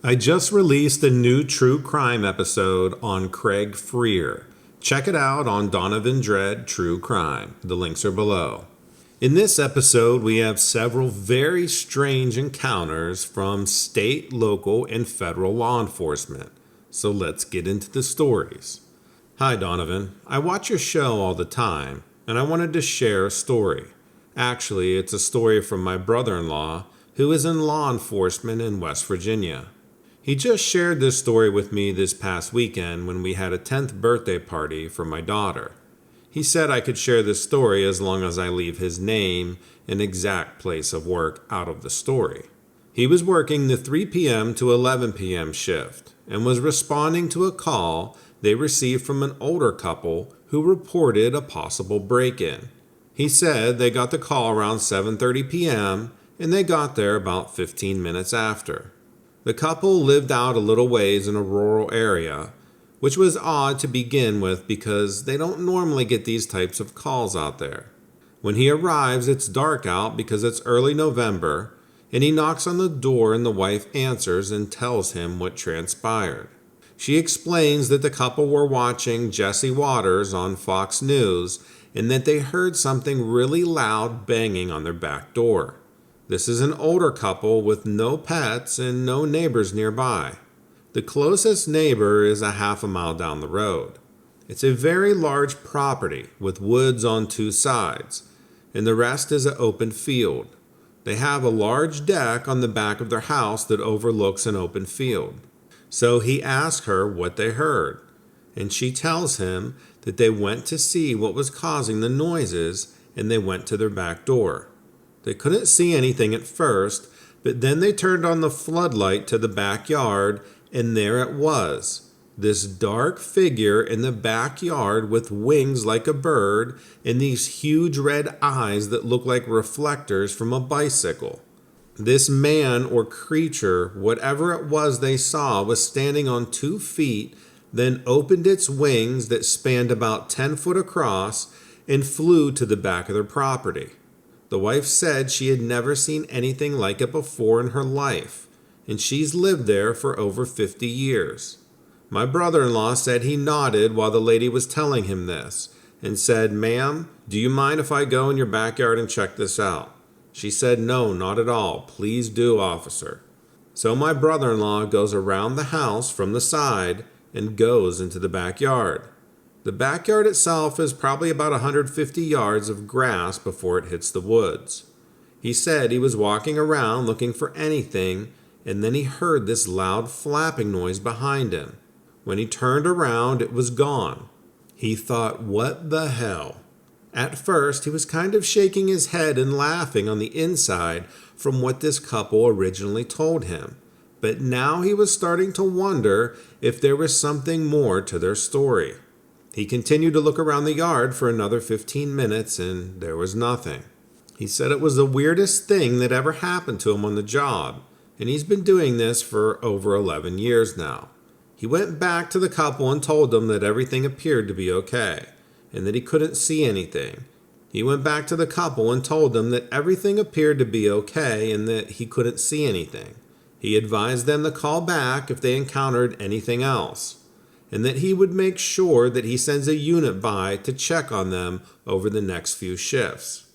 I just released a new true crime episode on Craig Freer. Check it out on Donovan Dread True Crime. The links are below. In this episode, we have several very strange encounters from state, local, and federal law enforcement. So let's get into the stories. Hi Donovan, I watch your show all the time, and I wanted to share a story. Actually, it's a story from my brother-in-law, who is in law enforcement in West Virginia. He just shared this story with me this past weekend when we had a 10th birthday party for my daughter. He said I could share this story as long as I leave his name and exact place of work out of the story. He was working the 3 p.m. to 11 p.m. shift and was responding to a call they received from an older couple who reported a possible break-in. He said they got the call around 7:30 p.m. and they got there about 15 minutes after. The couple lived out a little ways in a rural area, which was odd to begin with because they don't normally get these types of calls out there. When he arrives, it's dark out because it's early November, and he knocks on the door and the wife answers and tells him what transpired. She explains that the couple were watching Jesse Waters on Fox News and that they heard something really loud banging on their back door. This is an older couple with no pets and no neighbors nearby. The closest neighbor is a half a mile down the road. It's a very large property with woods on two sides, and the rest is an open field. They have a large deck on the back of their house that overlooks an open field. So he asks her what they heard, and she tells him that they went to see what was causing the noises and they went to their back door. They couldn't see anything at first, but then they turned on the floodlight to the backyard, and there it was, this dark figure in the backyard with wings like a bird and these huge red eyes that look like reflectors from a bicycle. This man or creature, whatever it was they saw, was standing on 2 feet, then opened its wings that spanned about 10 foot across and flew to the back of their property. The wife said she had never seen anything like it before in her life, and she's lived there for over 50 years. My brother-in-law said he nodded while the lady was telling him this, and said, "Ma'am, do you mind if I go in your backyard and check this out?" She said, "No, not at all. Please do, officer." So my brother-in-law goes around the house from the side and goes into the backyard. The backyard itself is probably about 150 yards of grass before it hits the woods. He said he was walking around looking for anything, and then he heard this loud flapping noise behind him. When he turned around, it was gone. He thought, what the hell? At first, he was kind of shaking his head and laughing on the inside from what this couple originally told him. But now he was starting to wonder if there was something more to their story. He continued to look around the yard for another 15 minutes, and there was nothing. He said it was the weirdest thing that ever happened to him on the job, and he's been doing this for over 11 years now. He went back to the couple and told them that everything appeared to be okay, and that he couldn't see anything. He went back to the couple and told them that everything appeared to be okay and that he couldn't see anything. He advised them to call back if they encountered anything else, and that he would make sure that he sends a unit by to check on them over the next few shifts.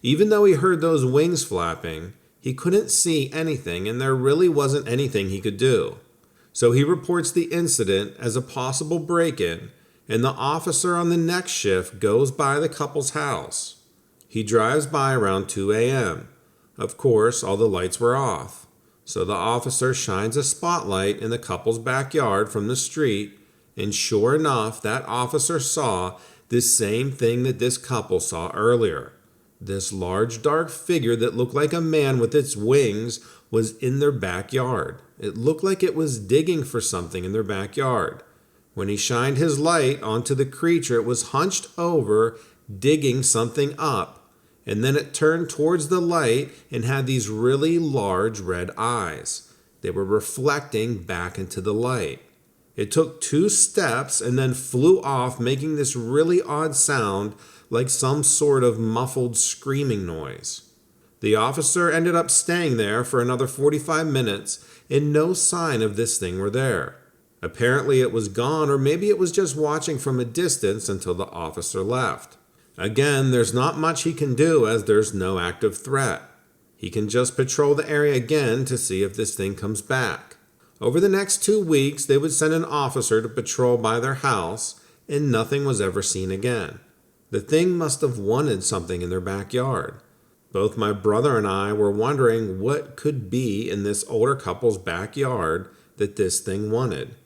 Even though he heard those wings flapping, he couldn't see anything and there really wasn't anything he could do. So he reports the incident as a possible break-in, and the officer on the next shift goes by the couple's house. He drives by around 2 a.m. Of course, all the lights were off. So the officer shines a spotlight in the couple's backyard from the street, and sure enough, that officer saw the same thing that this couple saw earlier. This large dark figure that looked like a man with its wings was in their backyard. It looked like it was digging for something in their backyard. When he shined his light onto the creature, it was hunched over, digging something up. And then it turned towards the light and had these really large red eyes. They were reflecting back into the light. It took 2 steps and then flew off, making this really odd sound like some sort of muffled screaming noise. The officer ended up staying there for another 45 minutes and no sign of this thing were there. Apparently it was gone, or maybe it was just watching from a distance until the officer left. Again, there's not much he can do as there's no active threat. He can just patrol the area again to see if this thing comes back. Over the next 2 weeks, they would send an officer to patrol by their house, and nothing was ever seen again. The thing must have wanted something in their backyard. Both my brother and I were wondering what could be in this older couple's backyard that this thing wanted.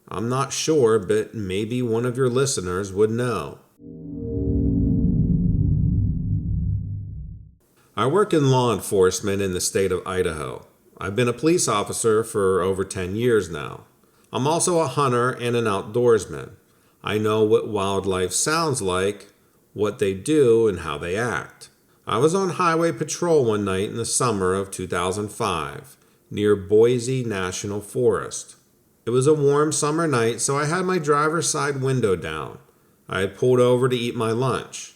I'm not sure, but maybe one of your listeners would know. I work in law enforcement in the state of Idaho. I've been a police officer for over 10 years now. I'm also a hunter and an outdoorsman. I know what wildlife sounds like, what they do, and how they act. I was on highway patrol one night in the summer of 2005 near Boise National Forest. It was a warm summer night, so I had my driver's side window down. I had pulled over to eat my lunch,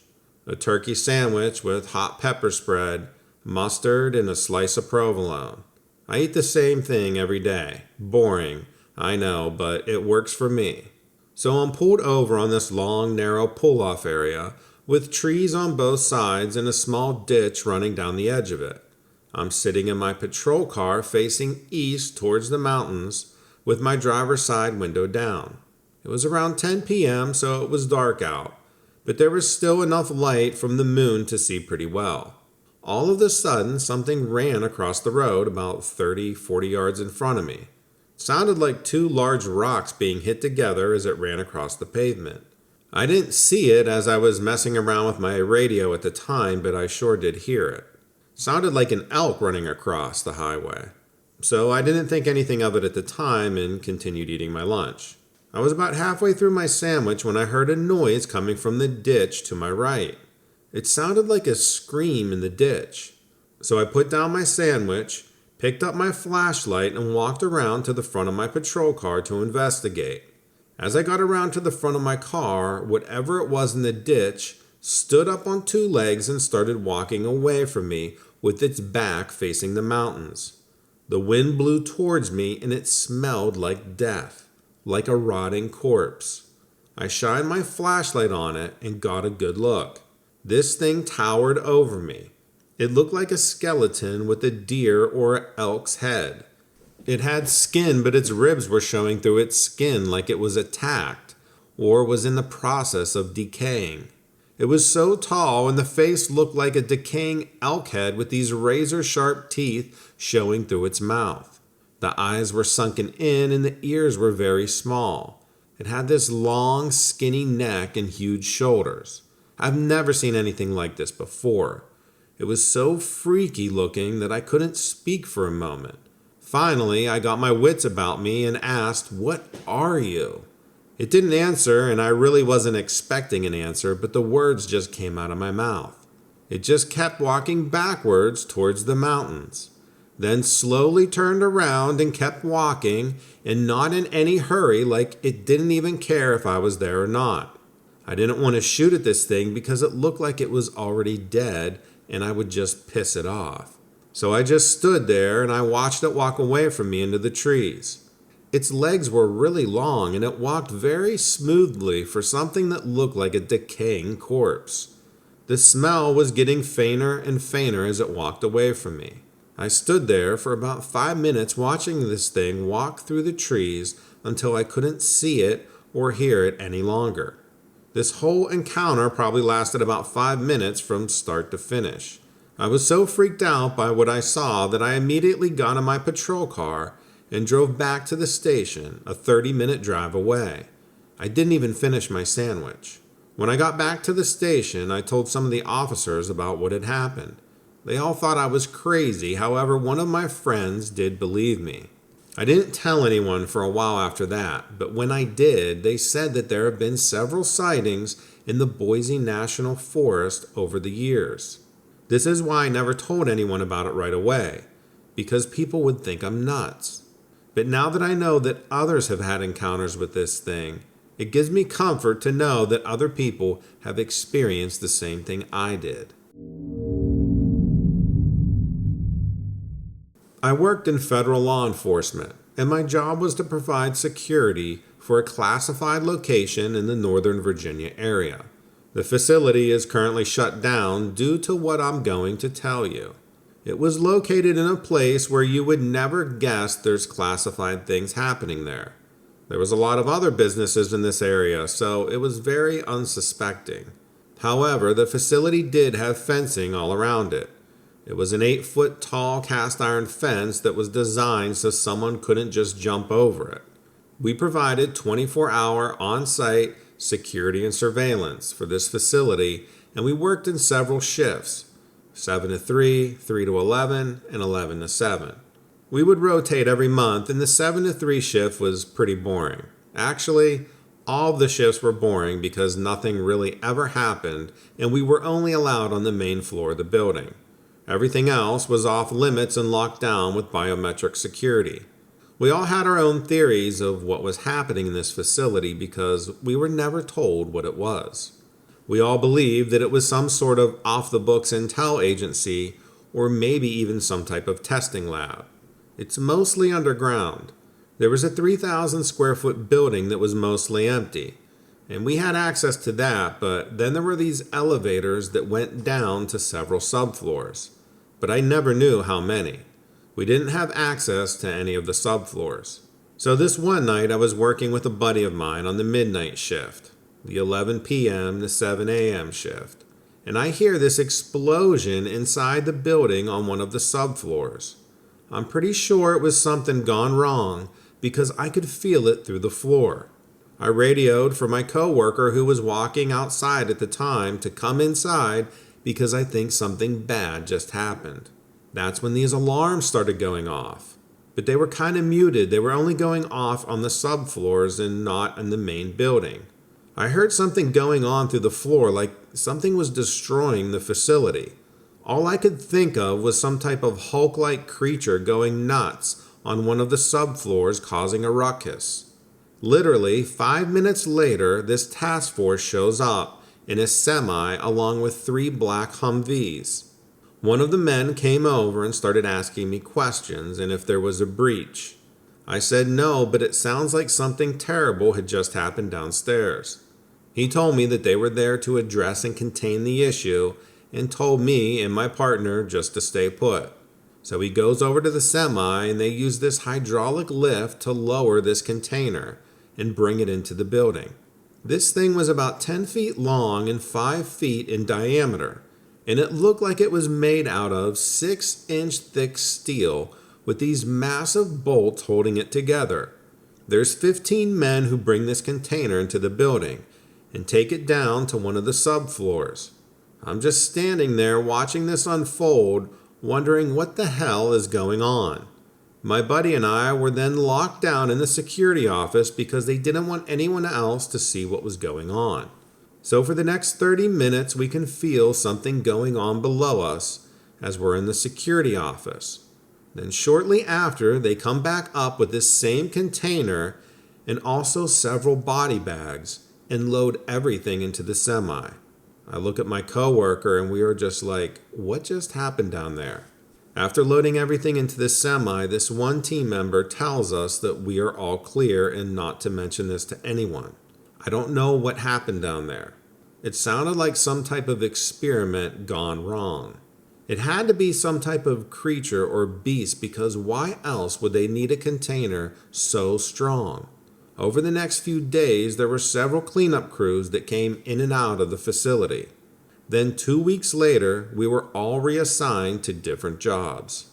a turkey sandwich with hot pepper spread, mustard, and a slice of provolone. I eat the same thing every day. Boring, I know, but it works for me. So I'm pulled over on this long, narrow pull-off area with trees on both sides and a small ditch running down the edge of it. I'm sitting in my patrol car facing east towards the mountains with my driver's side window down. It was around 10 p.m., so it was dark out, but there was still enough light from the moon to see pretty well. All of a sudden, something ran across the road about 30-40 yards in front of me. It sounded like 2 large rocks being hit together as it ran across the pavement. I didn't see it as I was messing around with my radio at the time, but I sure did hear it. It sounded like an elk running across the highway. So I didn't think anything of it at the time and continued eating my lunch. I was about halfway through my sandwich when I heard a noise coming from the ditch to my right. It sounded like a scream in the ditch. So I put down my sandwich, picked up my flashlight, and walked around to the front of my patrol car to investigate. As I got around to the front of my car, whatever it was in the ditch stood up on 2 legs and started walking away from me with its back facing the mountains. The wind blew towards me and it smelled like death, like a rotting corpse. I shined my flashlight on it and got a good look. This thing towered over me. It looked like a skeleton with a deer or an elk's head. It had skin, but its ribs were showing through its skin like it was attacked or was in the process of decaying. It was so tall and the face looked like a decaying elk head with these razor-sharp teeth showing through its mouth. The eyes were sunken in and the ears were very small. It had this long, skinny neck and huge shoulders. I've never seen anything like this before. It was so freaky looking that I couldn't speak for a moment. Finally, I got my wits about me and asked, "What are you?" It didn't answer, and I really wasn't expecting an answer, but the words just came out of my mouth. It just kept walking backwards towards the mountains, then slowly turned around and kept walking, and not in any hurry, like it didn't even care if I was there or not. I didn't want to shoot at this thing because it looked like it was already dead, and I would just piss it off. So I just stood there and I watched it walk away from me into the trees. Its legs were really long and it walked very smoothly for something that looked like a decaying corpse. The smell was getting fainter and fainter as it walked away from me. I stood there for about 5 minutes watching this thing walk through the trees until I couldn't see it or hear it any longer. This whole encounter probably lasted about 5 minutes from start to finish. I was so freaked out by what I saw that I immediately got in my patrol car and drove back to the station, a 30-minute drive away. I didn't even finish my sandwich. When I got back to the station, I told some of the officers about what had happened. They all thought I was crazy, however, one of my friends did believe me. I didn't tell anyone for a while after that, but when I did, they said that there have been several sightings in the Boise National Forest over the years. This is why I never told anyone about it right away, because people would think I'm nuts. But now that I know that others have had encounters with this thing, it gives me comfort to know that other people have experienced the same thing I did. I worked in federal law enforcement, and my job was to provide security for a classified location in the Northern Virginia area. The facility is currently shut down due to what I'm going to tell you. It was located in a place where you would never guess there's classified things happening there. There was a lot of other businesses in this area, so it was very unsuspecting. However, the facility did have fencing all around it. It was an 8-foot tall cast iron fence that was designed so someone couldn't just jump over it. We provided 24-hour on-site security and surveillance for this facility, and we worked in several shifts, 7 to 3, 3 to 11, and 11 to 7. We would rotate every month, and the 7 to 3 shift was pretty boring. Actually, all of the shifts were boring because nothing really ever happened, and we were only allowed on the main floor of the building. Everything else was off limits and locked down with biometric security. We all had our own theories of what was happening in this facility because we were never told what it was. We all believed that it was some sort of off-the-books intel agency or maybe even some type of testing lab. It's mostly underground. There was a 3,000 square foot building that was mostly empty, and we had access to that, but then there were these elevators that went down to several subfloors, but I never knew how many. We didn't have access to any of the subfloors. So this one night I was working with a buddy of mine on the midnight shift, the 11 p.m. to 7 a.m. shift, and I hear this explosion inside the building on one of the subfloors. I'm pretty sure it was something gone wrong because I could feel it through the floor. I radioed for my coworker who was walking outside at the time to come inside because I think something bad just happened. That's when these alarms started going off. But they were kind of muted. They were only going off on the subfloors and not in the main building. I heard something going on through the floor, like something was destroying the facility. All I could think of was some type of Hulk-like creature going nuts on one of the subfloors, causing a ruckus. Literally, 5 minutes later, this task force shows up in a semi along with 3 black Humvees. One of the men came over and started asking me questions and if there was a breach. I said no, but it sounds like something terrible had just happened downstairs. He told me that they were there to address and contain the issue and told me and my partner just to stay put. So he goes over to the semi and they use this hydraulic lift to lower this container and bring it into the building. This thing was about 10 feet long and 5 feet in diameter, and it looked like it was made out of 6-inch thick steel with these massive bolts holding it together. There's 15 men who bring this container into the building and take it down to one of the subfloors. I'm just standing there watching this unfold, wondering what the hell is going on. My buddy and I were then locked down in the security office because they didn't want anyone else to see what was going on. So for the next 30 minutes, we can feel something going on below us as we're in the security office. Then shortly after, they come back up with this same container and also several body bags and load everything into the semi. I look at my coworker and we are just like, what just happened down there? After loading everything into the semi, this one team member tells us that we are all clear and not to mention this to anyone. I don't know what happened down there. It sounded like some type of experiment gone wrong. It had to be some type of creature or beast because why else would they need a container so strong? Over the next few days, there were several cleanup crews that came in and out of the facility. Then 2 weeks later, we were all reassigned to different jobs.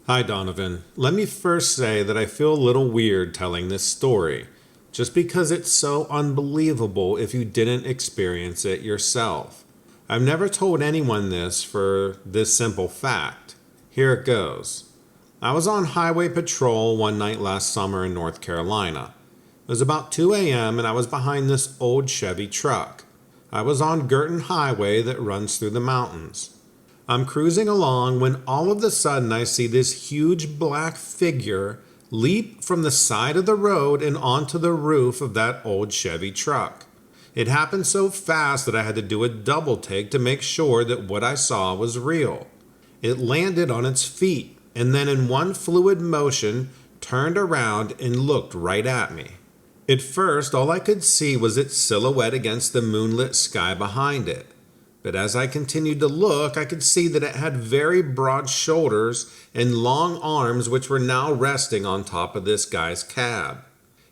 Hi, Donovan. Let me first say that I feel a little weird telling this story, just because it's so unbelievable if you didn't experience it yourself. I've never told anyone this for this simple fact. Here it goes. I was on highway patrol one night last summer in North Carolina. It was about 2 a.m. and I was behind this old Chevy truck. I was on Girton Highway that runs through the mountains. I'm cruising along when all of a sudden I see this huge black figure leap from the side of the road and onto the roof of that old Chevy truck. It happened so fast that I had to do a double take to make sure that what I saw was real. It landed on its feet and then in one fluid motion turned around and looked right at me. At first, all I could see was its silhouette against the moonlit sky behind it. But as I continued to look, I could see that it had very broad shoulders and long arms which were now resting on top of this guy's cab.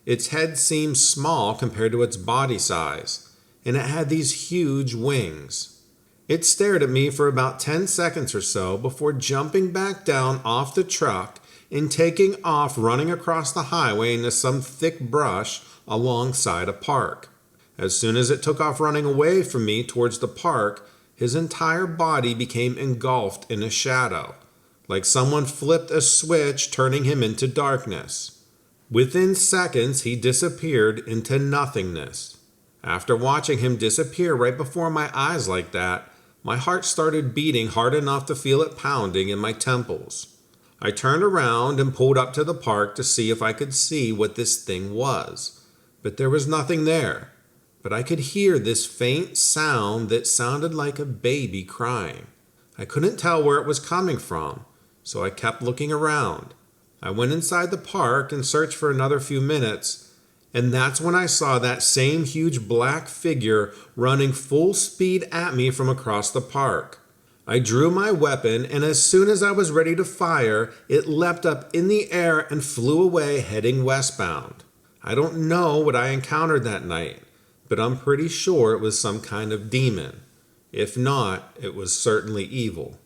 Its head seemed small compared to its body size, and it had these huge wings. It stared at me for about 10 seconds or so before jumping back down off the truck and taking off running across the highway into some thick brush alongside a park. As soon as it took off running away from me towards the park, his entire body became engulfed in a shadow, like someone flipped a switch turning him into darkness. Within seconds, he disappeared into nothingness. After watching him disappear right before my eyes like that, my heart started beating hard enough to feel it pounding in my temples. I turned around and pulled up to the park to see if I could see what this thing was, but there was nothing there. But I could hear this faint sound that sounded like a baby crying. I couldn't tell where it was coming from, so I kept looking around. I went inside the park and searched for another few minutes, and that's when I saw that same huge black figure running full speed at me from across the park. I drew my weapon, and as soon as I was ready to fire, it leapt up in the air and flew away heading westbound. I don't know what I encountered that night, but I'm pretty sure it was some kind of demon. If not, it was certainly evil.